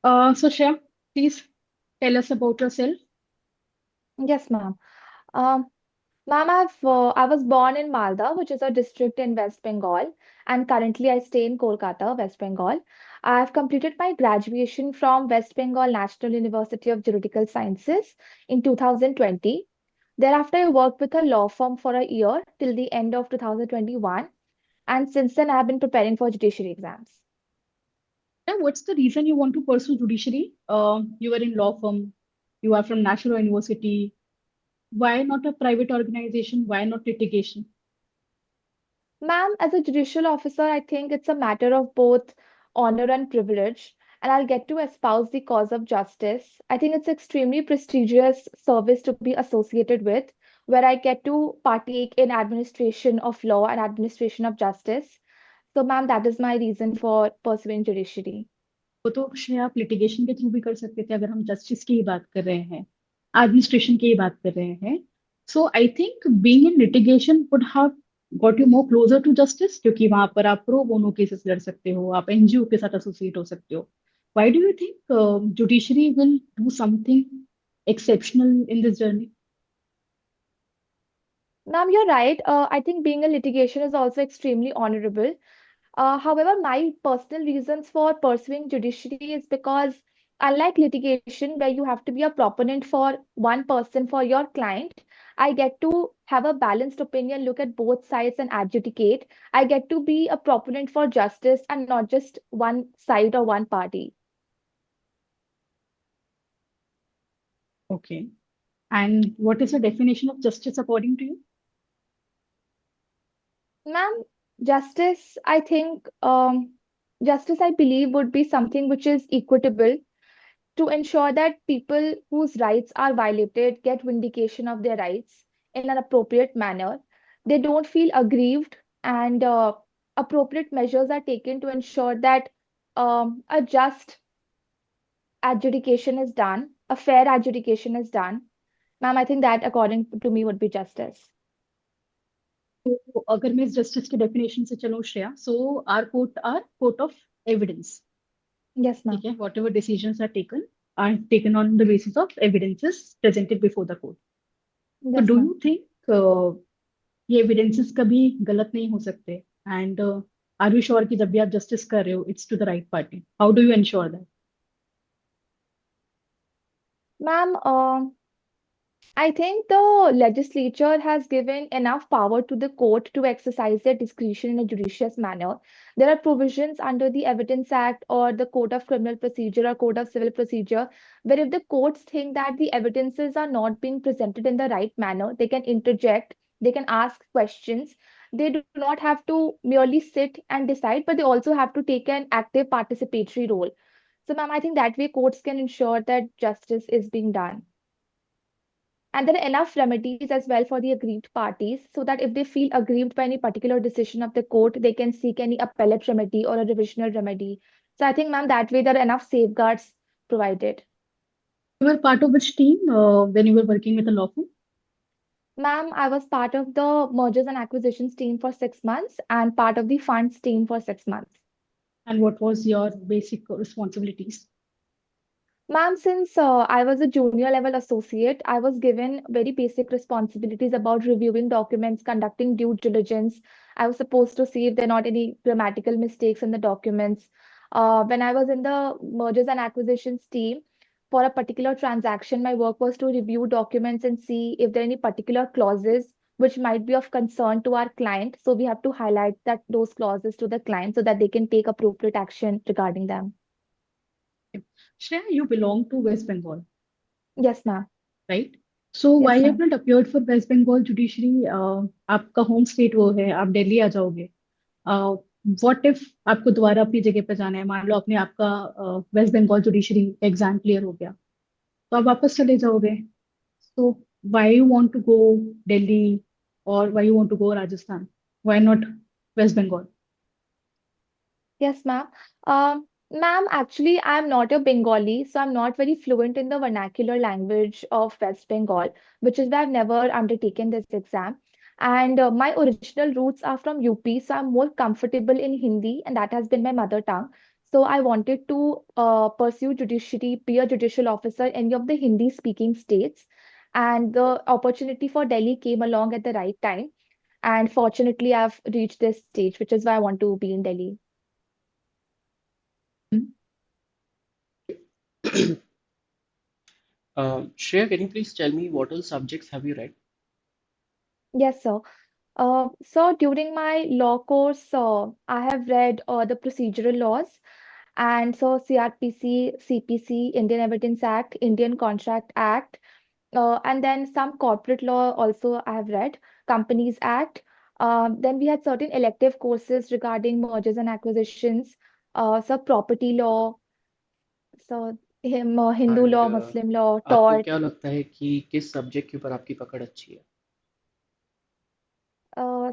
So Shreya, please tell us about yourself. Yes, ma'am. Um, Ma'am, I was born in Malda, which is a district in West Bengal, and currently I stay in Kolkata, West Bengal. I've completed my graduation from West Bengal National University of Juridical Sciences in 2020. Thereafter, I worked with a law firm for a year till the end of 2021, and since then I have been preparing for judiciary exams. Yeah, what's the reason you want to pursue judiciary? You were in law firm, you are from National University. Why not a private organization? Why not litigation? Ma'am, as a judicial officer, I think it's a matter of both honor and privilege, and I'll get to espouse the cause of justice. I think it's extremely prestigious service to be associated with, where I get to partake in administration of law and administration of justice. So, ma'am, that is my reason for pursuing judiciary. वो तो श्रेय आप litigation के through भी कर सकते थे अगर हम जस्टिस की ही बात कर रहे हैं, एडमिनिस्ट्रेशन की ही बात कर रहे हैं. So I think being in litigation would have got you more closer to justice, क्योंकि वहां पर आप प्रो बोनो केसेस लड़ सकते हो, आप एनजीओ के साथ एसोसिएट हो सकते हो. Why do you think judiciary will do something exceptional in this journey? Ma'am, you're right. I think being a litigation is also extremely honorable. However, my personal reasons for pursuing judiciary is because, unlike litigation, where you have to be a proponent for one person for your client, I get to have a balanced opinion, look at both sides, and adjudicate. I get to be a proponent for justice and not just one side or one party. Okay. And what is the definition of justice according to you? Ma'am, justice, I believe, would be something which is equitable to ensure that people whose rights are violated get vindication of their rights in an appropriate manner. They don't feel aggrieved, and appropriate measures are taken to ensure that a just adjudication is done, a fair adjudication is done. Ma'am, I think that, according to me, would be justice. तो अगर मैं इस justice के definition से चलूं Shreya, so our court of evidence. Yes, ठीक ma'am. है, whatever decision are taken on the basis of evidences presented before the court. तो Yes, do ma'am. You think ये एविडेंसेस कभी गलत नहीं हो सकते? एंड आर यू श्योर कि जब भी आप जस्टिस कर रहे हो it's to the right party? How do you ensure that? Ma'am, I think the legislature has given enough power to the court to exercise their discretion in a judicious manner. There are provisions under the Evidence Act or the Code of Criminal Procedure or Code of Civil Procedure, where if the courts think that the evidences are not being presented in the right manner, they can interject, they can ask questions. They do not have to merely sit and decide, but they also have to take an active participatory role. So, ma'am, I think that way courts can ensure that justice is being done. And there are enough remedies as well for the aggrieved parties so that if they feel aggrieved by any particular decision of the court, they can seek any appellate remedy or a revisional remedy. So I think, ma'am, that way there are enough safeguards provided. You were part of which team when you were working with a law firm? Ma'am, I was part of the mergers and acquisitions team for 6 months and part of the funds team for 6 months. And what was your basic responsibilities? Ma'am, since I was a junior level associate, I was given very basic responsibilities about reviewing documents, conducting due diligence. I was supposed to see if there are not any grammatical mistakes in the documents. When I was in the mergers and acquisitions team, for a particular transaction, my work was to review documents and see if there are any particular clauses which might be of concern to our client. So we have to highlight that those clauses to the client so that they can take appropriate action regarding them. Shreya, you belong to West Bengal, Yes, ma'am. right? So why Yes, have ma'am. not appeared for West Bengal judiciary? आपका home state वो है, आप दिल्ली आ जाओगे. What if आपको दोबारा अपनी जगह पे जाना है, मान लो आपने आपका West Bengal judiciary exam clear हो गया, तो आप वापस चले जाओगे. So why you want to go Delhi, और why you want to go Rajasthan? Why not West Bengal? Yes, ma'am. Ma'am, actually, I'm not a Bengali, so I'm not very fluent in the vernacular language of West Bengal, which is why I've never undertaken this exam. And my original roots are from UP, so I'm more comfortable in Hindi, and that has been my mother tongue. So I wanted to pursue judiciary, be a judicial officer in any of the Hindi speaking states. And the opportunity for Delhi came along at the right time. And fortunately, I've reached this stage, which is why I want to be in Delhi. Shreya, can you please tell me what all subjects have you read? Yes, sir. So during my law course, I have read the procedural laws, and so CRPC, CPC, Indian Evidence Act, Indian Contract Act, and then some corporate law also I have read, Companies Act. Then we had certain elective courses regarding mergers and acquisitions, so property law, so Hindu and law, Muslim law, आपको tort. क्या लगता है कि किस subject के ऊपर आपकी पकड़ अच्छी है?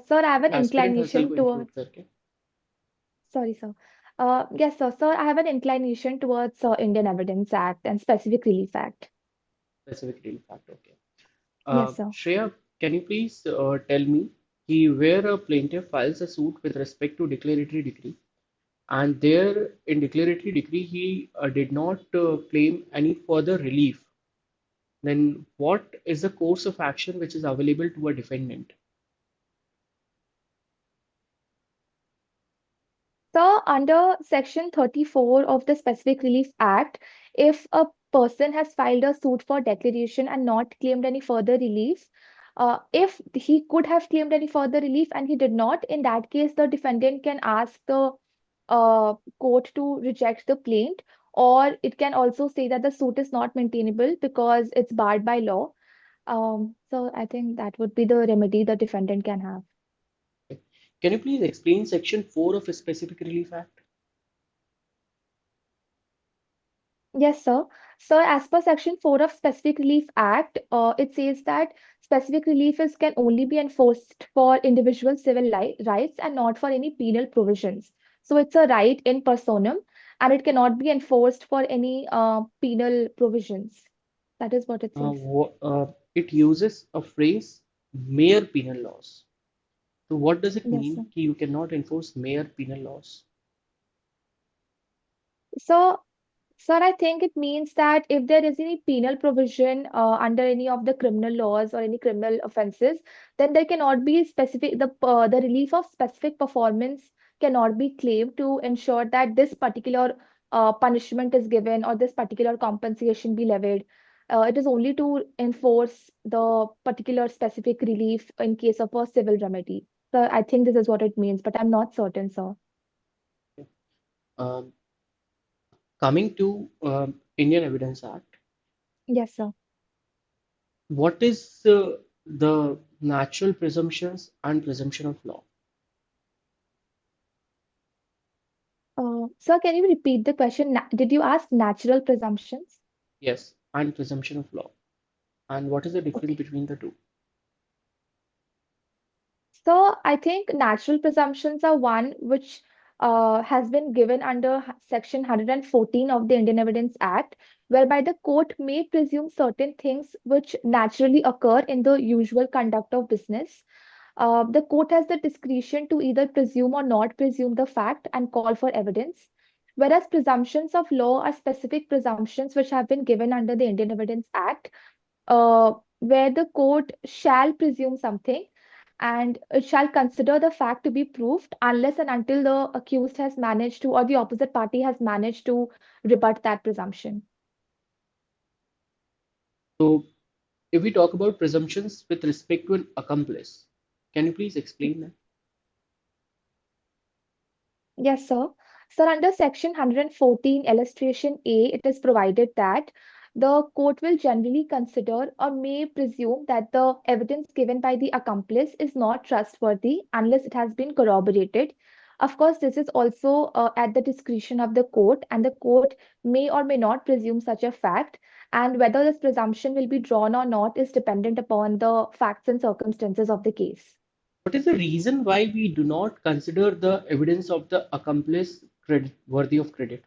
Sir, I have an aspirant hustle inclination को towards. इंक्लूड करके Sorry, sir. Yes, sir. Sir, I have an inclination towards Indian Evidence Act and Specific Relief Act. specific real fact. Okay. Yes, sir. Shreya, can you please tell me where a plaintiff files a suit with respect to declaratory decree, and there in declaratory decree he did not claim any further relief, then what is the course of action which is available to a defendant? So, under Section 34 of the Specific Relief Act, if a person has filed a suit for declaration and not claimed any further relief, if he could have claimed any further relief and he did not, in that case, the defendant can ask the court to reject the plaint, or it can also say that the suit is not maintainable because it's barred by law. So, I think that would be the remedy the defendant can have. Can you please explain section 4 of a specific relief act? Yes, sir. So, as per Section 4 of Specific Relief Act, it says that specific relief is can only be enforced for individual civil rights and not for any penal provisions. So, it's a right in personam and it cannot be enforced for any penal provisions. That is what it says. It uses a phrase mere penal laws. So what does it Yes, mean sir. कि you cannot enforce mere penal laws? So, sir, I think it means that if there is any penal provision under any of the criminal laws or any criminal offenses, then there cannot be specific the relief of specific performance cannot be claimed to ensure that this particular punishment is given or this particular compensation be levied. It is only to enforce the particular specific relief in case of a civil remedy. So I think this is what it means, but I'm not certain, sir. Um, Coming to Indian Evidence Act, Yes, sir. what is the natural presumptions and presumption of law? Sir, can you repeat the question? Did you ask natural presumptions? Yes, and presumption of law. And what is the difference Okay. between the two? So I think natural presumptions are one which has been given under Section 114 of the Indian Evidence Act, whereby the court may presume certain things which naturally occur in the usual conduct of business. The court has the discretion to either presume or not presume the fact and call for evidence. Whereas presumptions of law are specific presumptions which have been given under the Indian Evidence Act, where the court shall presume something and it shall consider the fact to be proved unless and until the accused has managed to, or the opposite party has managed to rebut that presumption. So if we talk about presumptions with respect to an accomplice, can you please explain that? Yes, sir. Sir, under Section 114, illustration A, it is provided that the court will generally consider or may presume that the evidence given by the accomplice is not trustworthy unless it has been corroborated. Of course, this is also at the discretion of the court, and the court may or may not presume such a fact. And whether this presumption will be drawn or not is dependent upon the facts and circumstances of the case. What is the reason why we do not consider the evidence of the accomplice worthy of credit?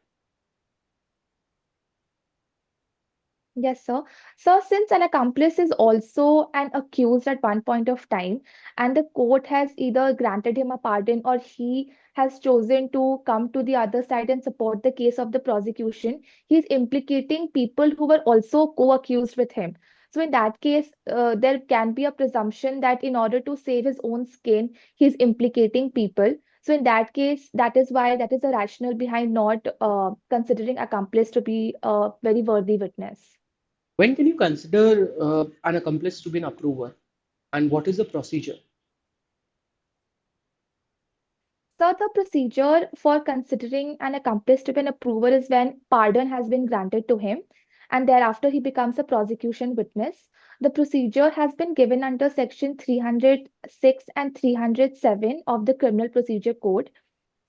Yes, sir. So, since an accomplice is also an accused at one point of time, and the court has either granted him a pardon or he has chosen to come to the other side and support the case of the prosecution, he's implicating people who were also co-accused with him. So, in that case, there can be a presumption that in order to save his own skin, he's implicating people. So, in that case, that is why that is the rationale behind not considering accomplice to be a very worthy witness. When can you consider an accomplice to be an approver, and what is the procedure? So the procedure for considering an accomplice to be an approver is when pardon has been granted to him and thereafter he becomes a prosecution witness. The procedure has been given under section 306 and 307 of the Criminal Procedure Code.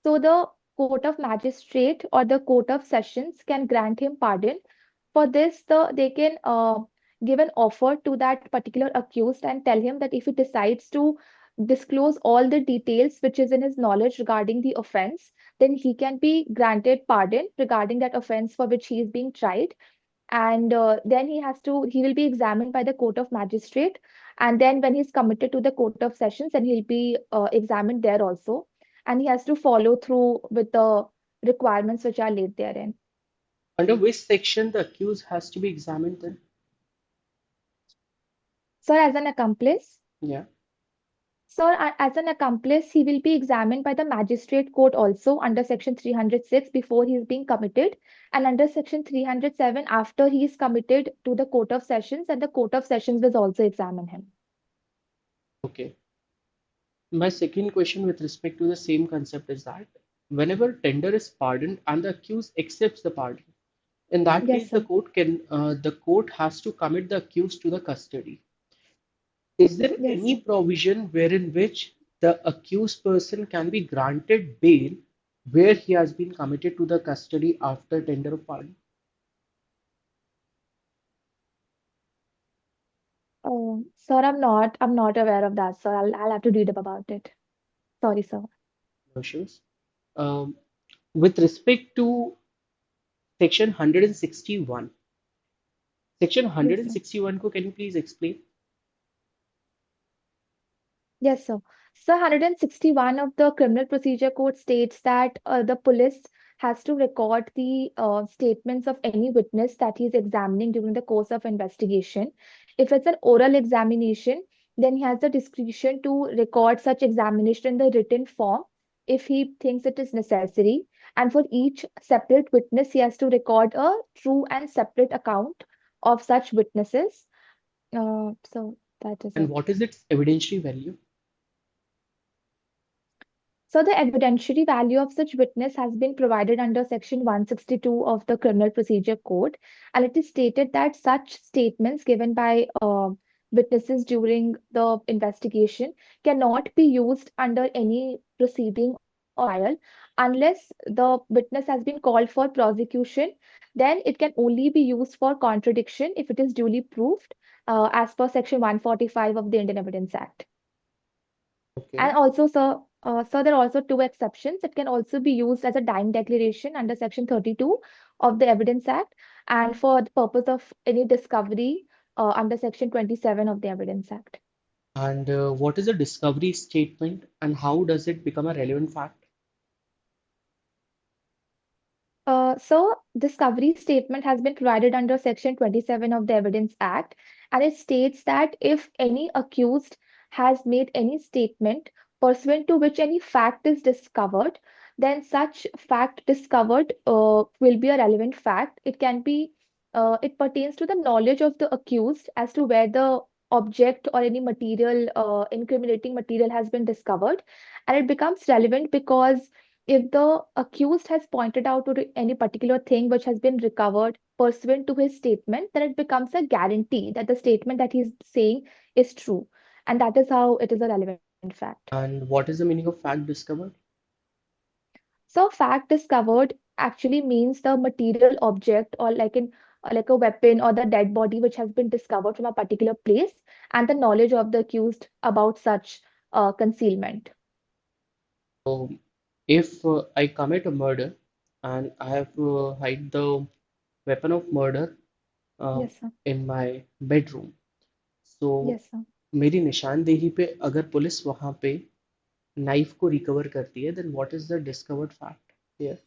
So the Court of Magistrate or the Court of Sessions can grant him pardon. For this, they can give an offer to that particular accused and tell him that if he decides to disclose all the details which is in his knowledge regarding the offense, then he can be granted pardon regarding that offense for which he is being tried. And then he will be examined by the Court of Magistrate. And then when he's committed to the Court of Sessions, then he'll be examined there also. And he has to follow through with the requirements which are laid therein. Under which section the accused has to be examined then? So, as an accomplice, Yeah. as an accomplice, he will be examined by the magistrate court also under section 306 before he is being committed, and under section 307 after he is committed to the Court of Sessions, and the Court of Sessions will also examine him. Okay. My second question with respect to the same concept is that whenever tender is pardoned and the accused accepts the pardon, in that Yes, case sir. the court has to commit the accused to the custody. Is there Yes, any sir. provision wherein which the accused person can be granted bail where he has been committed to the custody after tender of pardon? Sir, I'm not aware of that, sir. I'll have to read up about it. Sorry, sir. No issues. Um, with respect to section 161, section Yes, sir. 161 ko can you please explain? Yes, sir. So 161 of the Criminal Procedure Code states that the police has to record the statements of any witness that he is examining during the course of investigation. If it's an oral examination, then he has the discretion to record such examination in the written form if he thinks it is necessary. And for each separate witness, he has to record a true and separate account of such witnesses. So that is And it. what is its evidentiary value? So the evidentiary value of such witness has been provided under Section 162 of the Criminal Procedure Code, and it is stated that such statements given by witnesses during the investigation cannot be used under any proceeding or trial unless the witness has been called for prosecution. Then it can only be used for contradiction if it is duly proved, as per Section 145 of the Indian Evidence Act. Okay. And also, sir, there are also two exceptions. It can also be used as a dying declaration under Section 32 of the Evidence Act and for the purpose of any discovery under Section 27 of the Evidence Act. And what is a discovery statement and how does it become a relevant fact? So, discovery statement has been provided under Section 27 of the Evidence Act, and it states that if any accused has made any statement pursuant to which any fact is discovered, then such fact discovered will be a relevant fact. It pertains to the knowledge of the accused as to where the object or any material, incriminating material has been discovered, and it becomes relevant because if the accused has pointed out to any particular thing which has been recovered pursuant to his statement, then it becomes a guarantee that the statement that he's saying is true. And that is how it is a relevant fact. And what is the meaning of fact discovered? So, fact discovered actually means the material object or like a weapon or the dead body which has been discovered from a particular place and the knowledge of the accused about such concealment. So, if I commit a murder and I have hide the weapon of murder uh, Yes, sir. in my bedroom. So Yes, sir. मेरी निशानदेही पे अगर police वहां पे knife को recover करती है, then what is the discovered fact here?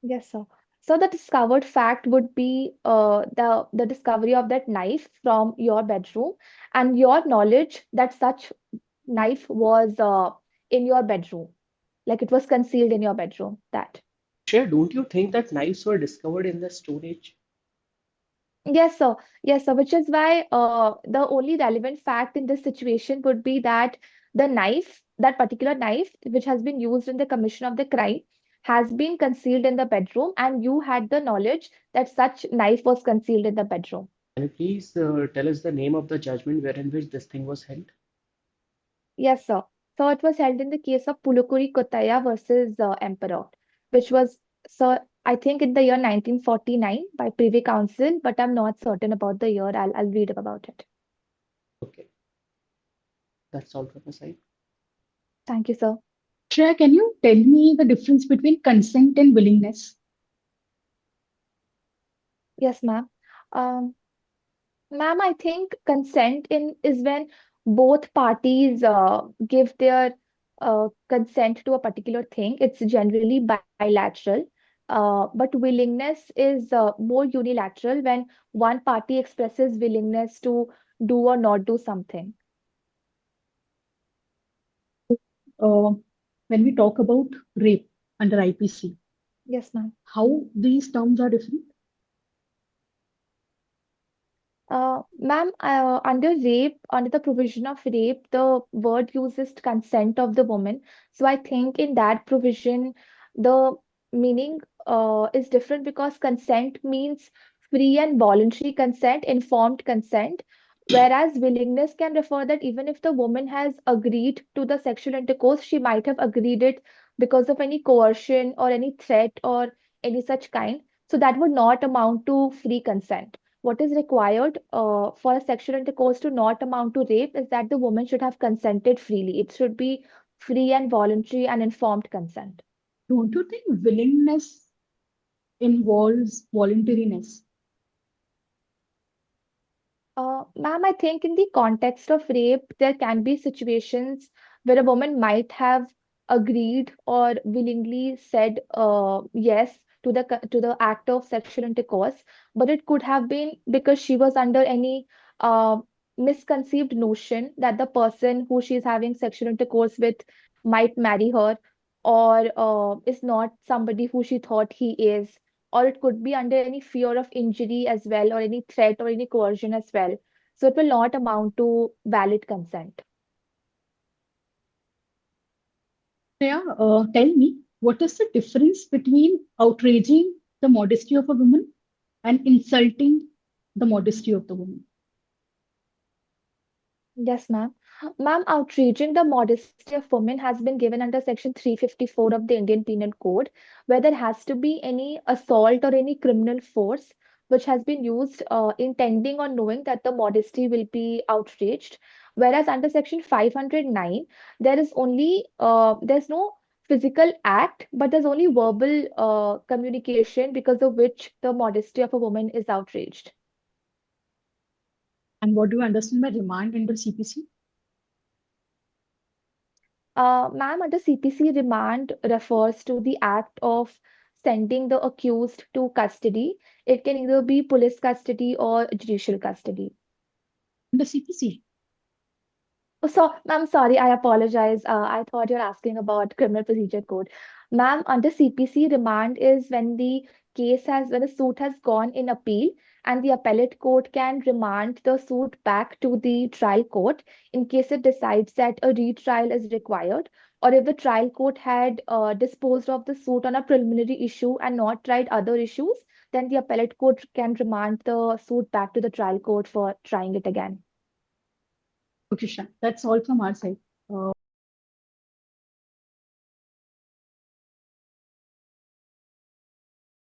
Yes, sir. So the discovered fact would be the discovery of that knife from your bedroom and your knowledge that such knife was in your bedroom, like it was concealed in your bedroom. That. Shreya, don't you think that knives were discovered in the Stone Age? Yes, sir. Yes, sir. Which is why the only relevant fact in this situation would be that the knife, that particular knife, which has been used in the commission of the crime, has been concealed in the bedroom, and you had the knowledge that such knife was concealed in the bedroom. Can you please tell us the name of the judgment wherein which this thing was held? Yes, sir. So it was held in the case of Pulukuri Kottayya versus Emperor, which was, so I think in the year 1949 by Privy Council, but I'm not certain about the year. I'll read up about it. Okay, that's all from my side. Thank you, sir. Shreya, can you tell me the difference between consent and willingness? Yes, ma'am. Um, Ma'am, I think consent in is when both parties give their consent to a particular thing. It's generally bilateral. But willingness is more unilateral when one party expresses willingness to do or not do something. Uh, when we talk about rape under IPC, Yes, ma'am. how these terms are different? Ma'am, under rape, under the provision of rape, the word uses consent of the woman. So I think in that provision, the meaning is different because consent means free and voluntary consent, informed consent, whereas willingness can refer that even if the woman has agreed to the sexual intercourse, she might have agreed it because of any coercion or any threat or any such kind. So that would not amount to free consent. What is required for a sexual intercourse to not amount to rape is that the woman should have consented freely. It should be free and voluntary and informed consent. Don't you think willingness involves voluntariness? Ma'am, I think in the context of rape, there can be situations where a woman might have agreed or willingly said yes to the act of sexual intercourse, but it could have been because she was under any uh, misconceived notion that the person who she is having sexual intercourse with might marry her or is not somebody who she thought he is, or it could be under any fear of injury as well, or any threat or any coercion as well. So it will not amount to valid consent. Shreya, tell me, what is the difference between outraging the modesty of a woman and insulting the modesty of the woman? Yes, ma'am. Ma'am, outraging the modesty of women has been given under Section 354 of the Indian Penal Code, where there has to be any assault or any criminal force which has been used intending or knowing that the modesty will be outraged. Whereas under Section 509, there is only there's no physical act, but there's only verbal communication because of which the modesty of a woman is outraged. And what do you understand by remand under CPC? Ma'am, under CPC, remand refers to the act of sending the accused to custody. It can either be police custody or judicial custody. Under CPC. Oh, so, ma'am, sorry, I apologize. I thought you're asking about Criminal Procedure Code. Ma'am, under CPC, remand is when when the suit has gone in appeal and the appellate court can remand the suit back to the trial court in case it decides that a retrial is required, or if the trial court had disposed of the suit on a preliminary issue and not tried other issues, then the appellate court can remand the suit back to the trial court for trying it again. Okay, Shreya, that's all from our side.